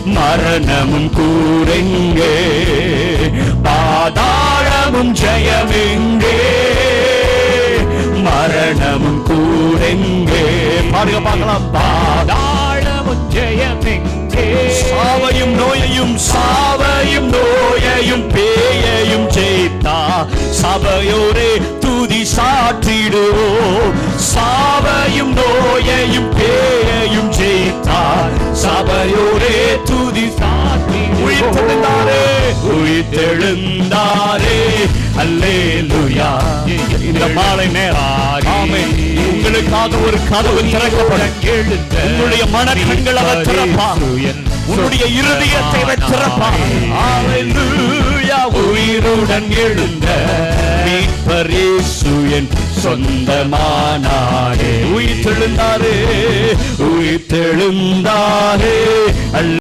மரணமும் கூரெங்கே, பாதாளமும் ஜெயமெங்கே, மரணமும் கூரெங்கே. பாருங்க பார்க்கலாம். பாதாளமும் ஜெயமெங்கே, சாவையும் நோயையும் சாவையும் நோயையும் பேயையும் ஜெயித்தா சபையோரே துதி சாற்றிடுவோம். சாவையும் நோயையும் பேயையும் ஜெயித்தா சபையோரே துதி சாற்றிடுவோம். உயிர்த்தெழுந்தாரே, உயிர்த்தெழுந்தாரே, அல்லேலூயா. இந்த மாலை நேரம் உங்களுக்காக ஒரு கதவு திறக்கப்படும். உங்களுடைய மனக்கண்கள் அவர் திறப்பார், உன்னுடைய இருதயத்தை அவர் திறப்பார். அல்லேலூயா. உயிருடன் எழுந்த மீட்பர் இயேசு என் சொந்தமானாரே. உயிர்த்தெழுந்தாரே, உயிர்த்தெழுந்தாரே.